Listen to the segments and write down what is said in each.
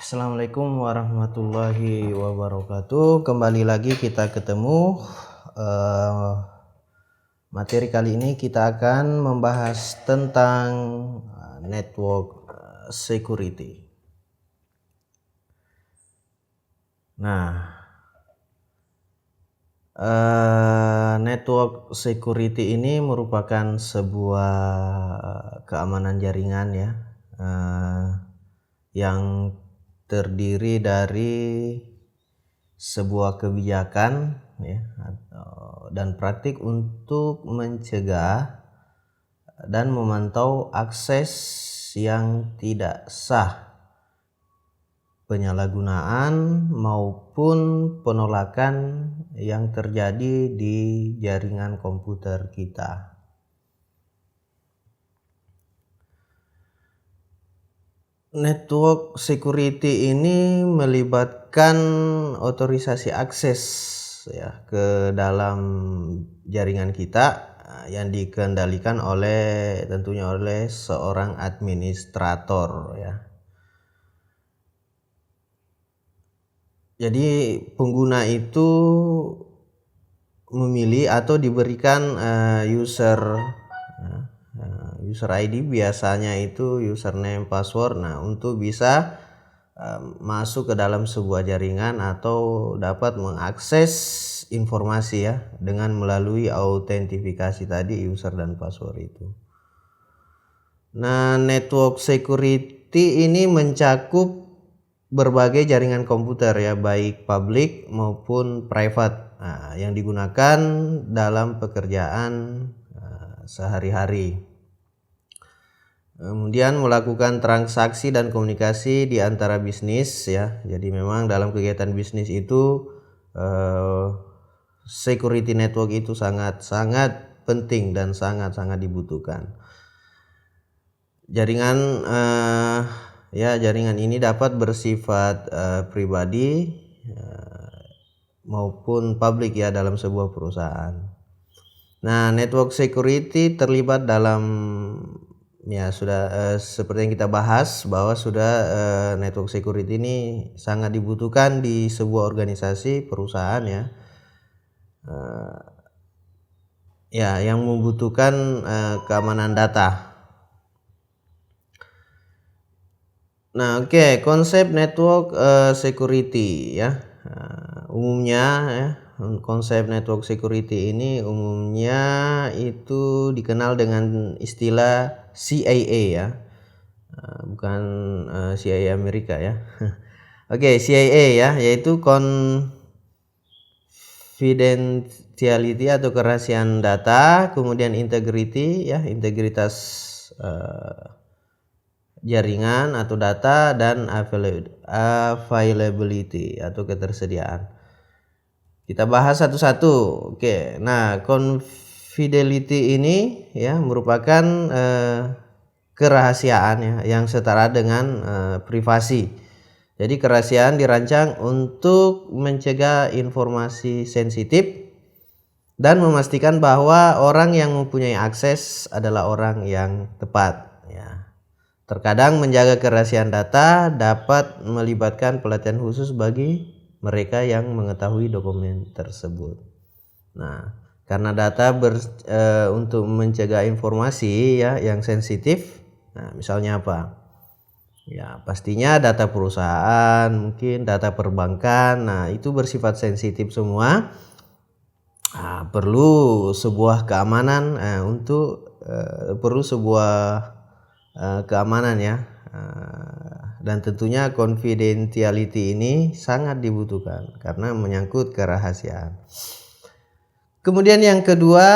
Assalamualaikum warahmatullahi wabarakatuh. Kembali lagi kita ketemu. Materi kali ini kita akan membahas tentang network security. Nah, network security ini merupakan sebuah keamanan jaringan ya, yang terdiri dari sebuah kebijakan ya, dan praktik untuk mencegah dan memantau akses yang tidak sah, penyalahgunaan maupun penolakan yang terjadi di jaringan komputer kita. Network security ini melibatkan otorisasi akses ya ke dalam jaringan kita yang dikendalikan tentunya oleh seorang administrator ya. Jadi pengguna itu memilih atau diberikan user ID, biasanya itu username, password. Nah, untuk bisa masuk ke dalam sebuah jaringan atau dapat mengakses informasi ya dengan melalui autentifikasi tadi, user dan password itu. Nah, network security ini mencakup berbagai jaringan komputer ya, baik public maupun private, yang digunakan dalam pekerjaan sehari-hari. Kemudian melakukan transaksi dan komunikasi di antara bisnis ya. Jadi memang dalam kegiatan bisnis itu security network itu sangat-sangat penting dan sangat-sangat dibutuhkan. Jaringan ini dapat bersifat pribadi maupun publik ya dalam sebuah perusahaan. Nah, network security terlibat dalam ya sudah seperti yang kita bahas bahwa network security ini sangat dibutuhkan di sebuah organisasi perusahaan ya, yang membutuhkan keamanan data. Nah, konsep network security ya, umumnya ya, konsep network security ini umumnya itu dikenal dengan istilah CIA ya, bukan CIA Amerika ya. CIA ya, yaitu confidentiality atau kerahasiaan data, kemudian integrity ya, integritas jaringan atau data, dan availability atau ketersediaan. Kita bahas satu-satu. Nah, confidentiality ini ya merupakan kerahasiaan ya yang setara dengan privasi. Jadi kerahasiaan dirancang untuk mencegah informasi sensitif dan memastikan bahwa orang yang mempunyai akses adalah orang yang tepat ya. Terkadang menjaga kerahasiaan data dapat melibatkan pelatihan khusus bagi mereka yang mengetahui dokumen tersebut. Nah, karena data untuk mencegah informasi ya yang sensitif. Nah, misalnya apa? Ya, pastinya data perusahaan, mungkin data perbankan. Nah, itu bersifat sensitif semua. Perlu sebuah keamanan perlu sebuah keamanan ya. Dan tentunya confidentiality ini sangat dibutuhkan karena menyangkut kerahasiaan. Kemudian yang kedua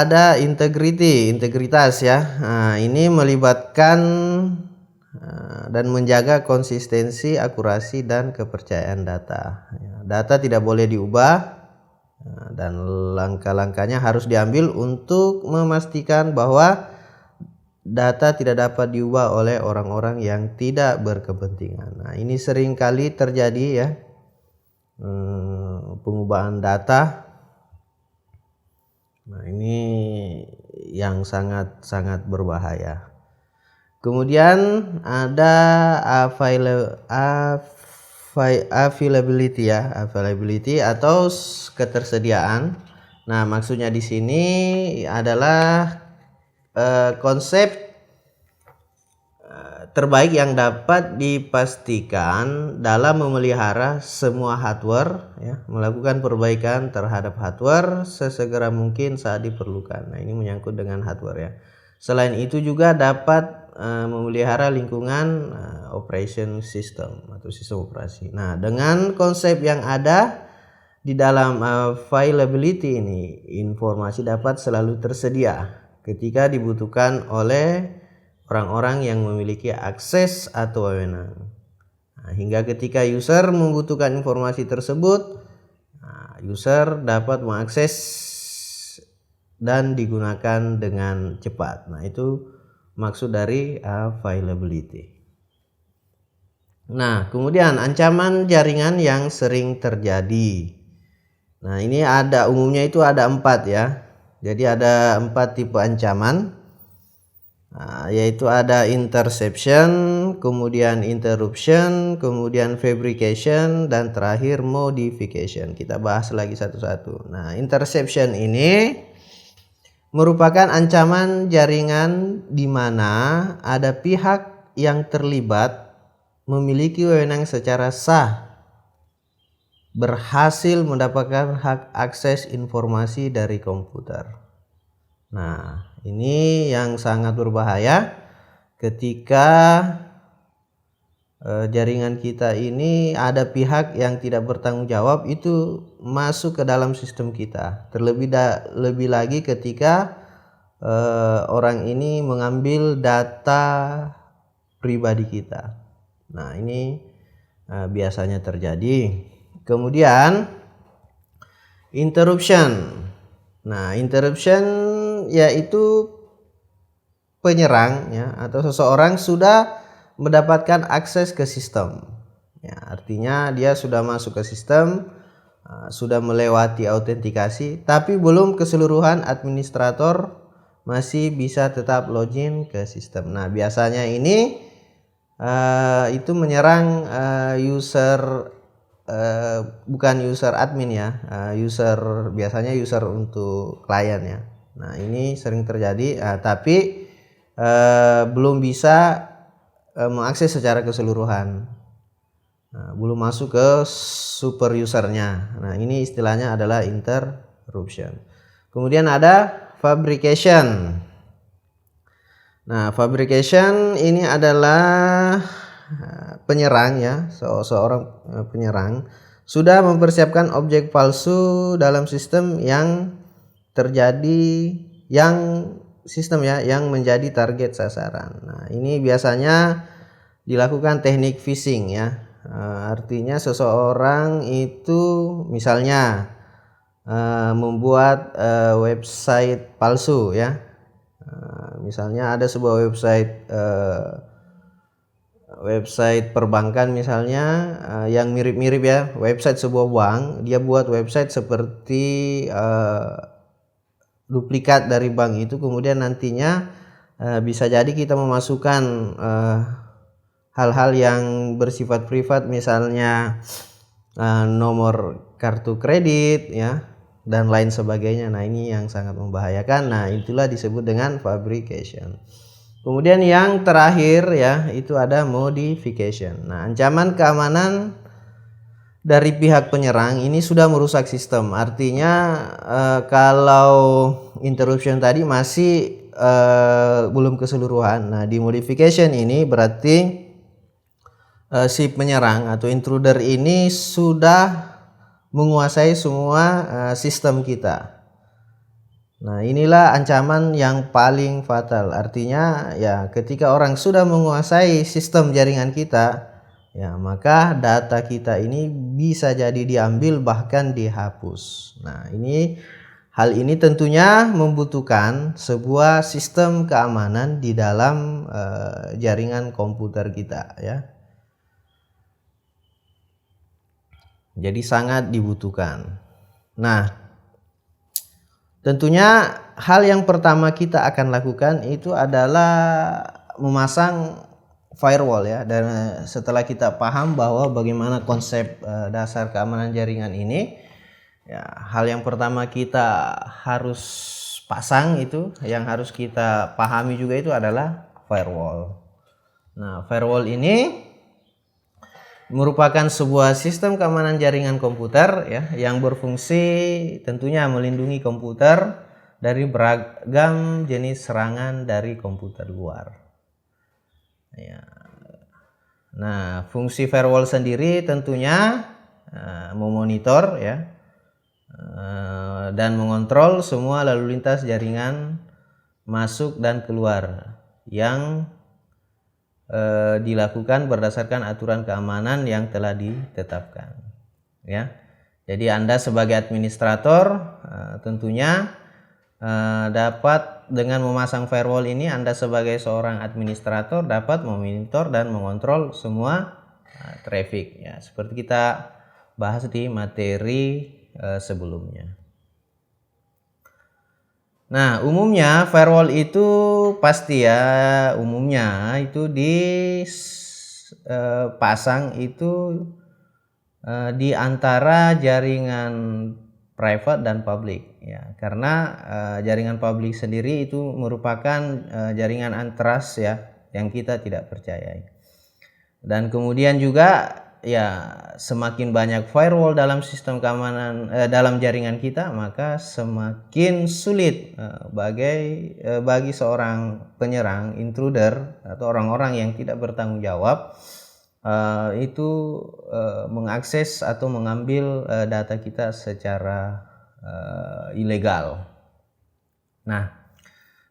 ada integritas ya. Nah, ini melibatkan dan menjaga konsistensi, akurasi, dan kepercayaan data. Data tidak boleh diubah dan langkah-langkahnya harus diambil untuk memastikan bahwa data tidak dapat diubah oleh orang-orang yang tidak berkepentingan. Nah, ini sering kali terjadi ya, pengubahan data. Nah, ini yang sangat-sangat berbahaya. Kemudian ada availability ya, availability atau ketersediaan. Nah, maksudnya di sini adalah konsep terbaik yang dapat dipastikan dalam memelihara semua hardware ya, melakukan perbaikan terhadap hardware sesegera mungkin saat diperlukan. Nah, ini menyangkut dengan hardware ya. Selain itu juga dapat memelihara lingkungan operation system atau sistem operasi. Nah, dengan konsep yang ada di dalam availability ini, informasi dapat selalu tersedia ketika dibutuhkan oleh orang-orang yang memiliki akses atau wewenang. Nah, hingga ketika user membutuhkan informasi tersebut, user dapat mengakses dan digunakan dengan cepat. Nah, itu maksud dari availability. Nah, kemudian ancaman jaringan yang sering terjadi. Nah, ini umumnya itu ada 4 ya. Jadi ada 4 tipe ancaman. Yaitu ada interception, kemudian interruption, kemudian fabrication, dan terakhir modification. Kita bahas lagi satu-satu. Nah, interception ini merupakan ancaman jaringan di mana ada pihak yang terlibat memiliki wewenang secara sah berhasil mendapatkan hak akses informasi dari komputer. Nah, ini yang sangat berbahaya ketika jaringan kita ini ada pihak yang tidak bertanggung jawab itu masuk ke dalam sistem kita. Lebih lagi ketika orang ini mengambil data pribadi kita. Nah, ini biasanya terjadi. Kemudian interruption. Nah, interruption yaitu penyerang ya, atau seseorang sudah mendapatkan akses ke sistem. Ya, artinya dia sudah masuk ke sistem, sudah melewati autentikasi, tapi belum keseluruhan administrator masih bisa tetap login ke sistem. Nah, biasanya ini itu menyerang user, bukan user admin ya, biasanya user untuk klien ya. Nah, ini sering terjadi, tapi belum bisa mengakses secara keseluruhan, belum masuk ke super usernya. Nah, ini istilahnya adalah interruption. Kemudian ada fabrication. Nah, fabrication ini adalah penyerang ya, seorang penyerang sudah mempersiapkan objek palsu dalam sistem yang menjadi target sasaran. Nah, ini biasanya dilakukan teknik phishing ya. Artinya seseorang itu misalnya membuat website palsu ya. Misalnya ada sebuah website perbankan misalnya yang mirip-mirip ya, website sebuah bank, dia buat website seperti duplikat dari bank itu, kemudian nantinya bisa jadi kita memasukkan hal-hal yang bersifat privat, misalnya nomor kartu kredit ya, dan lain sebagainya. Nah, ini yang sangat membahayakan. Nah, itulah disebut dengan fabrication. Kemudian yang terakhir ya, itu ada modification. Nah, ancaman keamanan dari pihak penyerang ini sudah merusak sistem. Artinya kalau interruption tadi masih belum keseluruhan. Nah, di modification ini berarti si penyerang atau intruder ini sudah menguasai semua sistem kita. Nah, inilah ancaman yang paling fatal. Artinya ya, ketika orang sudah menguasai sistem jaringan kita, ya maka data kita ini bisa jadi diambil bahkan dihapus. Nah, hal ini tentunya membutuhkan sebuah sistem keamanan di dalam jaringan komputer kita ya. Jadi sangat dibutuhkan. Nah, tentunya hal yang pertama kita akan lakukan itu adalah memasang firewall ya. Dan setelah kita paham bahwa bagaimana konsep dasar keamanan jaringan ini, ya, hal yang pertama kita harus pasang itu, yang harus kita pahami juga itu adalah firewall. Nah, firewall ini merupakan sebuah sistem keamanan jaringan komputer ya, yang berfungsi tentunya melindungi komputer dari beragam jenis serangan dari komputer luar. Ya. Nah, fungsi firewall sendiri tentunya memonitor ya, dan mengontrol semua lalu lintas jaringan masuk dan keluar yang dilakukan berdasarkan aturan keamanan yang telah ditetapkan ya. Jadi Anda sebagai administrator tentunya dapat dengan memasang firewall ini, Anda sebagai seorang administrator dapat memonitor dan mengontrol semua traffic ya, seperti kita bahas di materi sebelumnya. Nah, umumnya firewall itu pasti ya, umumnya itu dipasang itu di antara jaringan private dan public ya, karena jaringan public sendiri itu merupakan jaringan untrust ya, yang kita tidak percayai. Dan kemudian juga ya, semakin banyak firewall dalam sistem keamanan dalam jaringan kita, maka semakin sulit bagi seorang penyerang, intruder atau orang-orang yang tidak bertanggung jawab itu mengakses atau mengambil data kita secara ilegal. Nah,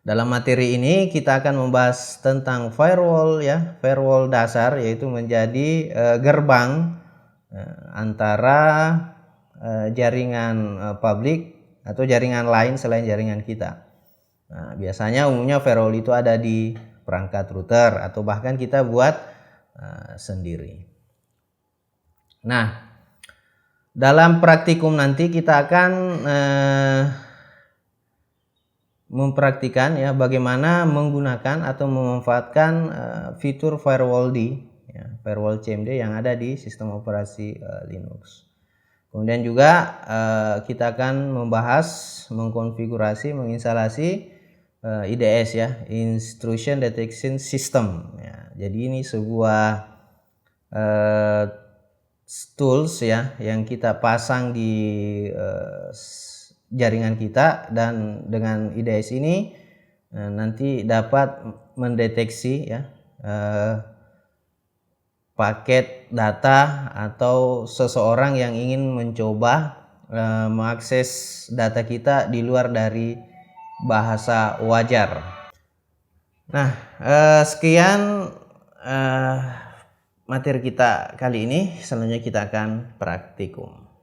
dalam materi ini kita akan membahas tentang firewall ya, firewall dasar, yaitu menjadi gerbang antara jaringan publik atau jaringan lain selain jaringan kita. Nah, biasanya umumnya firewall itu ada di perangkat router atau bahkan kita buat sendiri. Nah, dalam praktikum nanti kita akan mempraktikkan ya, bagaimana menggunakan atau memanfaatkan fitur firewall firewall CMD yang ada di sistem operasi Linux. Kemudian juga kita akan membahas mengkonfigurasi, menginstalasi IDS ya, Intrusion Detection System ya. Jadi ini sebuah tools ya, yang kita pasang di jaringan kita, dan dengan IDS ini nanti dapat mendeteksi ya paket data atau seseorang yang ingin mencoba mengakses data kita di luar dari bahasa wajar. Nah, sekian materi kita kali ini. Selanjutnya kita akan praktikum.